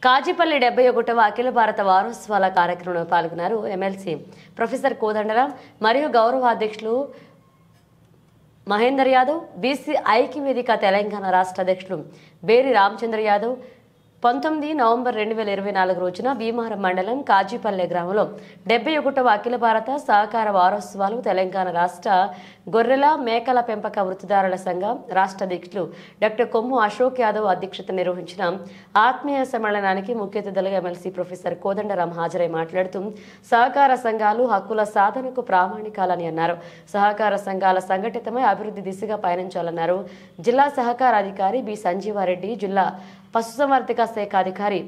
కాజీపల్లి 71వ అఖిల భారత వారోత్సవాల కార్యక్రమంలో పాల్గొన్నారు ఎమ్మెల్సీ ప్రొఫెసర్ కోదండరాం మరియు గౌరవ అధ్యక్షులు మహేందర్ యాదవ్, బీసీ ఐక్య వేదిక తెలంగాణ రాష్ట్ర అధ్యక్షులు బేరి రామచంద్ర యాదవ్. 19 నవంబర్ 2024 రోజున భీమారం మండలం కాజీపల్లె గ్రామంలో 71వ అఖిల భారత సహకార వారోత్సవాలు తెలంగాణ రాష్ట్ర గొర్రెల మేకల పెంపక వృత్తిదారుల సంఘం రాష్ట్ర అధ్యక్షులు డాక్టర్ కొమ్ము అశోక్ యాదవ్ అధ్యక్షత నిర్వహించిన ఆత్మీయ సమ్మేళనానికి ముఖ్య అతిథులుగా ఎమ్మెల్సీ ప్రొఫెసర్ కోదండరాం హాజరై మాట్లాడుతూ సహకార సంఘాలు హక్కుల సాధనకు ప్రామాణికాలని అన్నారు. సహకార సంఘాల సంఘటితమై అభివృద్ధి దిశగా పయనించాలన్నారు. జిల్లా సహకార అధికారి బి సంజీవారెడ్డి, జిల్లా పశుసంవర్ధక శాఖ అధికారి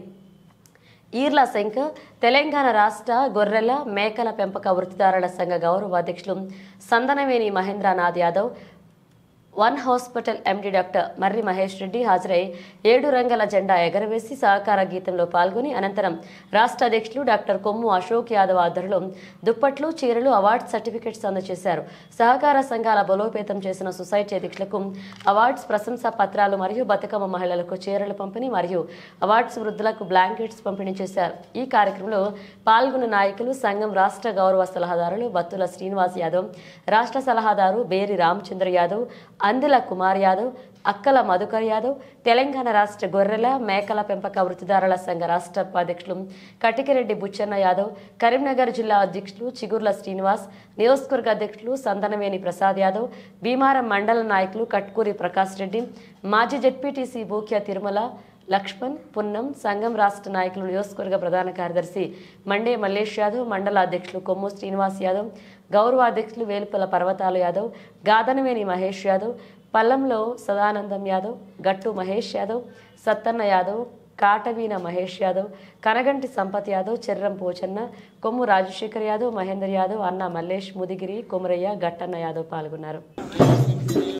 ఈర్ల శంకర్, తెలంగాణ రాష్ట్ర గొర్రెల మేకల పెంపక వృత్తిదారుల సంఘ గౌరవ అధ్యక్షులు Sandanaveni Mahendranath Yadav, one hospital MD doctor Marri Mahesh Reddy హాజరై 7 రంగుల జెండా ఎగరవేసి సహకార గీతంలో పాల్గొని అనంతరం రాష్ట్ర అధ్యక్షులు డాక్టర్ కొమ్ము అశోక్ యాదవ్ ఆధ్వర్యంలో దుప్పట్లు, చీరలు, అవార్డు సర్టిఫికెట్స్ అందజేశారు. సహకార సంఘాల బలోపేతం చేసిన సొసైటీ అధ్యక్షులకు అవార్డ్స్, ప్రశంసా పత్రాలు మరియు బతుకమ్మ మహిళలకు చీరల పంపిణీ మరియు అవార్డ్స్, వృద్ధులకు బ్లాంకెట్స్ పంపిణీ చేశారు. ఈ కార్యక్రమంలో పాల్గొన్న నాయకులు సంఘం రాష్ట్ర గౌరవ సలహాదారులు బత్తుల శ్రీనివాస్ యాదవ్, రాష్ట్ర సలహాదారు బేరి రామచంద్ర యాదవ్, అందుల కుమార్ యాదవ్, అక్కల మధుకర్ యాదవ్, తెలంగాణ రాష్ట్ర గొర్రెల మేకల పెంపక వృత్తిదారుల సంఘ రాష్ట్ర ఉపాధ్యక్షులు కటికిరెడ్డి బుచ్చన్న యాదవ్, కరీంనగర్ జిల్లా అధ్యక్షులు చిగుర్ల శ్రీనివాస్, నియోజకవర్గ అధ్యక్షులు సందనవేని ప్రసాద్ యాదవ్, భీమారం మండల నాయకులు కట్కూరి ప్రకాష్ రెడ్డి, మాజీ జెడ్పీటీసీ బూక్య తిరుమల లక్ష్మణ్, పున్నం, సంఘం రాష్ట్ర నాయకులు నియోజకవర్గ ప్రధాన కార్యదర్శి మండే మల్లేష్ యాదవ్, మండల అధ్యక్షులు కొమ్ము శ్రీనివాస్ యాదవ్, గౌరవ అధ్యక్షులు వేలుపల పర్వతాలు యాదవ్, గాదనవేని మహేష్ యాదవ్, పల్లంలో సదానందం యాదవ్, గట్టు మహేష్ యాదవ్, సత్తన్న యాదవ్, కాటవీన మహేష్ యాదవ్, కనగంటి సంపత్ యాదవ్, చెర్రం పోచన్న, కొమ్ము రాజశేఖర్ యాదవ్, మహేందర్ యాదవ్, అన్న మల్లేష్, ముదిగిరి, కొమరయ్య, గట్టన్న యాదవ్ పాల్గొన్నారు.